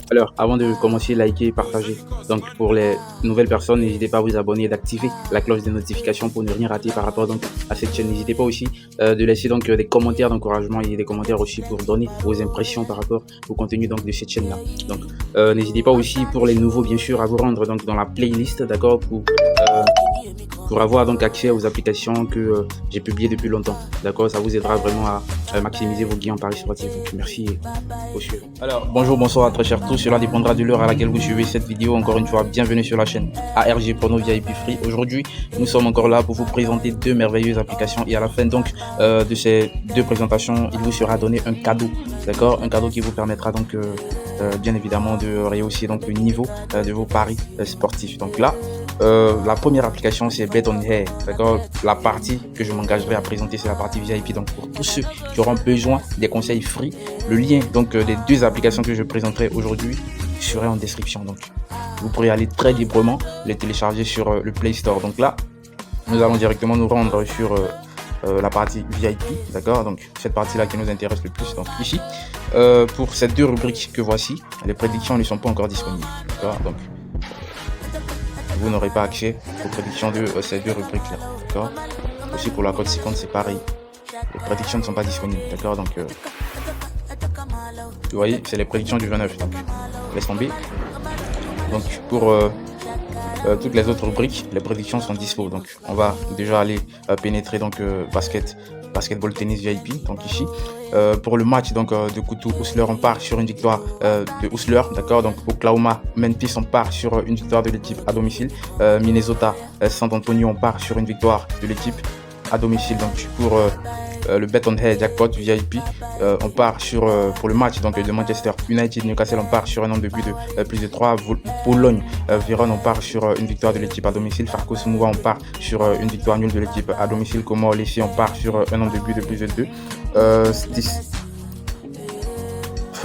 Alors, avant de commencer, likez et partagez. Donc, pour les nouvelles personnes, n'hésitez pas à vous abonner et d'activer la cloche de notification pour ne rien rater par rapport donc à cette chaîne. N'hésitez pas aussi de laisser donc des commentaires d'encouragement et des commentaires aussi pour donner vos impressions par rapport au contenu donc de cette chaîne-là. Donc, n'hésitez pas aussi pour les nouveaux, bien sûr, à vous rendre donc dans la playlist, d'accord, pour avoir donc accès aux applications que j'ai publiées depuis longtemps. D'accord, ça vous aidera vraiment à maximiser vos gains en paris sportif. Donc, merci et au suivant. Alors, bonjour, bonsoir à très chers tous. Cela dépendra de l'heure à laquelle vous suivez cette vidéo. Encore une fois, bienvenue sur la chaîne ARG Prono VIP Free. Aujourd'hui, nous sommes encore là pour vous présenter deux merveilleuses applications. Et à la fin donc de ces deux présentations, il vous sera donné un cadeau. D'accord, un cadeau qui vous permettra donc bien évidemment de rehausser donc le niveau de vos paris sportifs. Donc là, la première application c'est Bet on Air, d'accord. La partie que je m'engagerai à présenter c'est la partie VIP. Donc pour tous ceux qui auront besoin des conseils free, le lien donc des deux applications que je présenterai aujourd'hui serait en description. Donc vous pourrez aller très librement les télécharger sur le Play Store. Donc là, nous allons directement nous rendre sur la partie VIP, d'accord. Donc cette partie là qui nous intéresse le plus. Donc ici, pour ces deux rubriques que voici, les prédictions ne sont pas encore disponibles, d'accord. Donc vous n'aurez pas accès aux prédictions de ces deux rubriques là, d'accord. Aussi pour la cote 50 c'est pareil, les prédictions ne sont pas disponibles, d'accord. Donc vous voyez, c'est les prédictions du 29, donc laisse tomber. Donc pour toutes les autres rubriques, les prédictions sont dispo. Donc on va déjà aller pénétrer donc basketball tennis VIP. Donc ici pour le match donc de Kutu Hustler, on part sur une victoire de Hustler, d'accord. Donc Oklahoma Memphis, on part sur une victoire de l'équipe à domicile. Minnesota San Antonio, on part sur une victoire de l'équipe à domicile. Donc pour le Bet on Air Jackpot VIP, on part sur pour le match donc de Manchester United Newcastle, on part sur un nombre de buts de plus de 3. Bologne Vérone, on part sur une victoire de l'équipe à domicile. Farco Smouva, on part sur une victoire nulle de l'équipe à domicile. Como Lessie, on part sur un nombre de buts de plus de 2.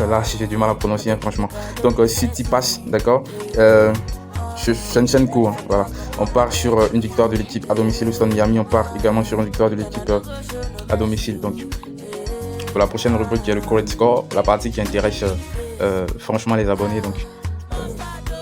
Là j'ai du mal à prononcer hein, franchement. Donc City Pass, d'accord. Shenzhenko, hein, voilà. On part sur une victoire de l'équipe à domicile. Houston Miami, on part également sur une victoire de l'équipe à domicile. Donc pour la prochaine rubrique, il y a le Correct Score, la partie qui intéresse franchement les abonnés. Donc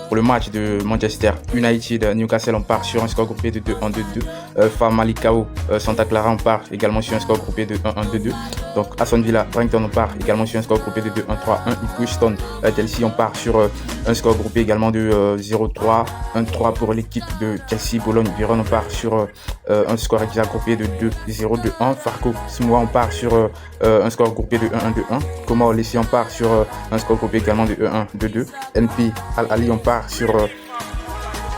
pour le match de Manchester United Newcastle, on part sur un score groupé de 2-1, 2-2. Famalicão Santa Clara, on part également sur un score groupé de 1-1, 2-2. Donc Aston Villa Brighton, on part également sur un score groupé de 2-1, 3-1. Houston Chelsea, on part sur un score groupé également de 0-3, 1-3 pour l'équipe de Chelsea. Bologne Vérone, on part sur un score groupé de 2-0, 2-1. Farco Smouva, on part sur un score groupé de 1-1, 2-1. Como Lessie, on part sur un score groupé également de 1-1, 2-2. NP Al Ali, on part sur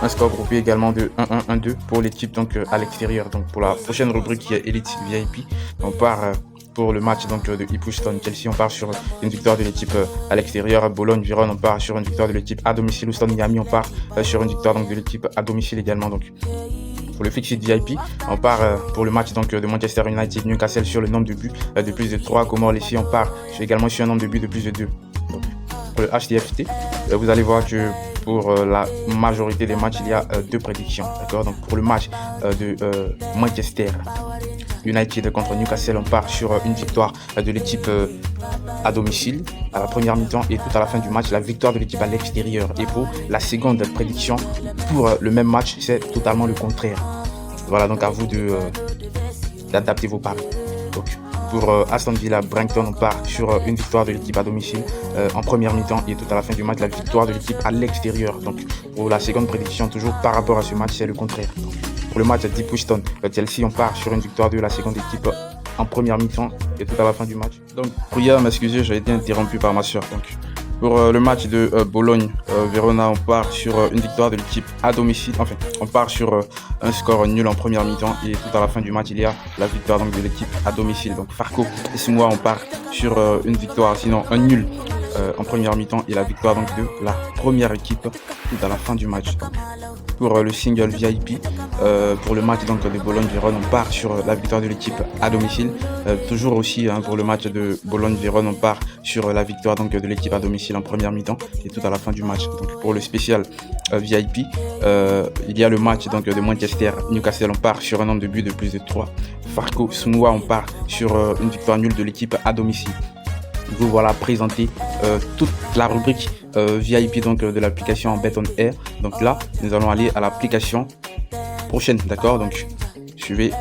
un score groupé également de 1-1, 1-2 pour l'équipe donc à l'extérieur. Donc pour la prochaine rubrique qui est Elite VIP, on part pour le match donc de Houston Chelsea, on part sur une victoire de l'équipe à l'extérieur. Bologne Vérone, on part sur une victoire de l'équipe à domicile. Houston Miami, on part sur une victoire donc de l'équipe à domicile également. Donc pour le Fixed VIP, on part pour le match donc de Manchester United Newcastle sur le nombre de buts de plus de 3. Como Lessie, on part également sur un nombre de buts de plus de 2. Donc, pour le HDFT, vous allez voir que pour la majorité des matchs, il y a deux prédictions, d'accord. Donc pour le match de Manchester United contre Newcastle, on part sur une victoire de l'équipe à domicile à la première mi-temps et tout à la fin du match, la victoire de l'équipe à l'extérieur. Et pour la seconde prédiction, pour le même match, c'est totalement le contraire. Voilà, donc à vous d'adapter vos paris. Donc, pour Aston Villa Brighton, on part sur une victoire de l'équipe à domicile en première mi-temps et tout à la fin du match, la victoire de l'équipe à l'extérieur. Donc pour la seconde prédiction, toujours par rapport à ce match, c'est le contraire. Donc, pour le match de Houston Chelsea, on part sur une victoire de la seconde équipe en première mi-temps et tout à la fin du match. Donc prière m'excuser, j'ai été interrompu par ma soeur. Donc pour le match de Bologne Verona, on part sur une victoire de l'équipe à domicile. Enfin, on part sur un score nul en première mi-temps et tout à la fin du match, il y a la victoire donc de l'équipe à domicile. Donc Farco et Smouva, on part sur une victoire, sinon un nul en première mi-temps et la victoire donc de la première équipe tout à la fin du match. Donc, pour le single VIP, pour le match donc de Bologne-Vérone, on part sur la victoire de l'équipe à domicile. Toujours aussi pour le match de Bologne-Vérone, on part sur la victoire donc de l'équipe à domicile en première mi-temps et tout à la fin du match. Donc pour le spécial VIP, il y a le match donc de Manchester Newcastle, on part sur un nombre de buts de plus de 3. Farco Smouva, on part sur une victoire nulle de l'équipe à domicile. Vous voilà présenté toute la rubrique VIP donc de l'application Beton Air. Donc là, nous allons aller à l'application prochaine, d'accord? Donc suivez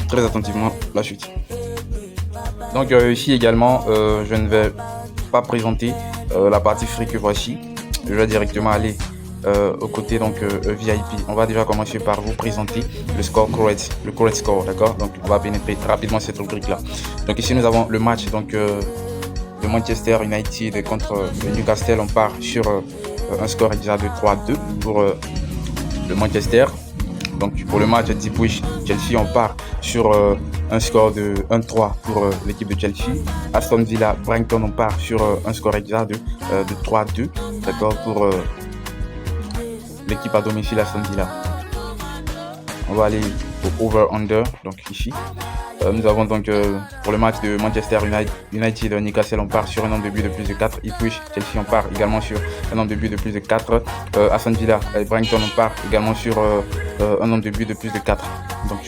très attentivement la suite. Donc ici également, je ne vais pas présenter la partie free que voici. Je vais directement aller au côté donc VIP. On va déjà commencer par vous présenter le score correct, le correct score, d'accord? Donc on va pénétrer rapidement cette rubrique là. Donc ici nous avons le match donc de Manchester United contre Newcastle. On part sur un score exact de 3-2 pour le Manchester. Donc pour le match d'Ipswich Chelsea, on part sur un score de 1-3 pour l'équipe de Chelsea. Aston Villa Brighton, on part sur un score exact de 3-2, d'accord, pour l'équipe à domicile Aston Villa. On va aller au over-under, donc ici. Nous avons donc pour le match de Manchester United Newcastle, on part sur un nombre de buts de plus de 4. Ipswich Chelsea, on part également sur un nombre de buts de plus de 4. Aston Villa Brighton, on part également sur un nombre de buts de plus de 4. Donc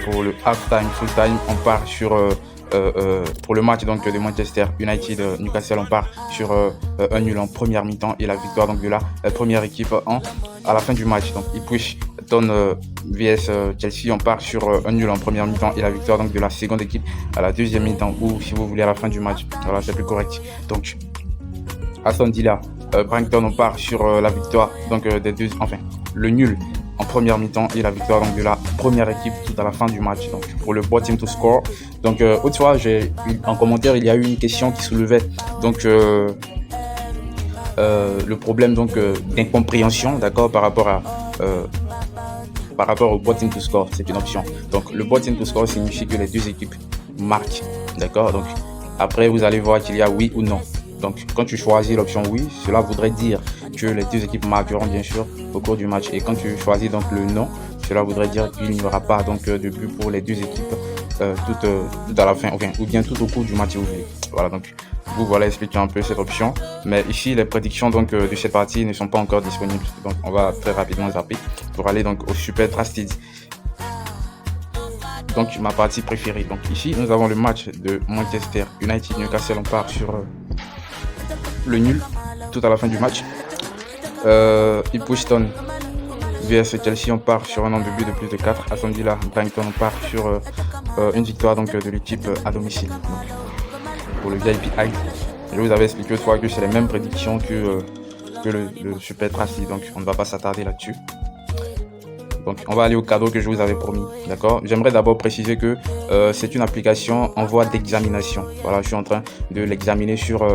pour le half-time, full-time, on part sur pour le match donc de Manchester United Newcastle, on part sur un nul en première mi-temps et la victoire donc de la première équipe à la fin du match. Donc Ipswich vs Chelsea, on part sur un nul en première mi-temps et la victoire donc de la seconde équipe à la deuxième mi-temps, ou si vous voulez à la fin du match. Voilà, c'est plus correct. Donc Aston Villa Brighton, on part sur la victoire donc des deux, enfin le nul en première mi-temps et la victoire donc de la première équipe tout à la fin du match. Donc pour le bottom to score, donc autrefois en commentaire il y a eu une question qui soulevait donc le problème donc d'incompréhension, d'accord, par rapport au bottom to score. C'est une option. Donc le bottom to score signifie que les deux équipes marquent, d'accord. Donc après vous allez voir qu'il y a oui ou non. Donc quand tu choisis l'option oui, cela voudrait dire que les deux équipes marqueront bien sûr au cours du match. Et quand tu choisis donc le non, cela voudrait dire qu'il n'y aura pas donc de but pour les deux équipes tout à la fin, enfin, ou bien tout au cours du match si vous voulez. Voilà, donc vous voilà expliquer un peu cette option. Mais ici les prédictions donc de cette partie ne sont pas encore disponibles. Donc on va très rapidement zapper pour aller donc au Super Trusted. Donc ma partie préférée. Donc ici nous avons le match de Manchester United Newcastle. On part sur le nul tout à la fin du match. Ipswich vs Chelsea, on part sur un nombre de buts de plus de 4. Aston Villa Brighton, on part sur une victoire donc de l'équipe à domicile. Donc, pour le VIP High, je vous avais expliqué autrefois que c'est les mêmes prédictions que le Super Trusted, donc on ne va pas s'attarder là-dessus. Donc on va aller au cadeau que je vous avais promis, d'accord. J'aimerais d'abord préciser que c'est une application en voie d'examination. Voilà, je suis en train de l'examiner sur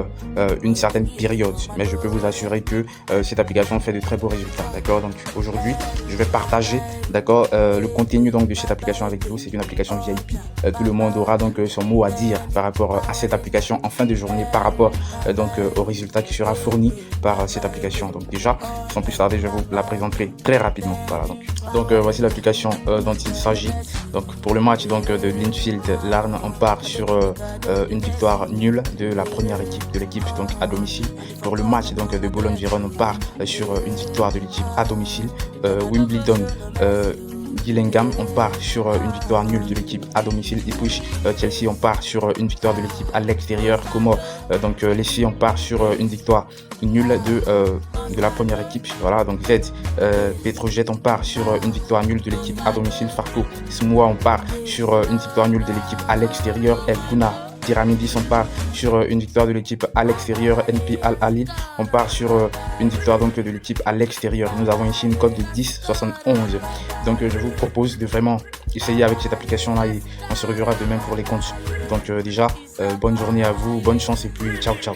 une certaine période, mais je peux vous assurer que cette application fait de très beaux résultats, d'accord. Donc aujourd'hui je vais partager, d'accord, le contenu donc de cette application avec vous. C'est une application VIP. Tout le monde aura donc son mot à dire par rapport à cette application en fin de journée, par rapport donc au résultat qui sera fourni par cette application. Donc déjà, sans plus tarder, je vous la présenterai très rapidement. Voilà, donc voici l'application dont il s'agit. Donc pour le match donc de Linfield Larne, on part sur une victoire nulle de la première équipe, de l'équipe donc à domicile. Pour le match donc de Boulogne-Viron, on part sur une victoire de l'équipe à domicile. Wimbledon Gillingham, on part sur une victoire nulle de l'équipe à domicile. Et puis Chelsea, on part sur une victoire de l'équipe à l'extérieur. Como donc les filles, on part sur une victoire nulle de la première équipe. Voilà, donc Z Petrojet, on part sur une victoire nulle de l'équipe à domicile. Farco Smoua, on part sur une victoire nulle de l'équipe à l'extérieur. El Gouna Pyramidis, on part sur une victoire de l'équipe à l'extérieur. NP Al Ali, on part sur une victoire donc de l'équipe à l'extérieur. Nous avons ici une cote de 10,71. Donc je vous propose de vraiment essayer avec cette application là et on se reverra demain pour les comptes. Donc déjà bonne journée à vous, bonne chance et puis ciao ciao.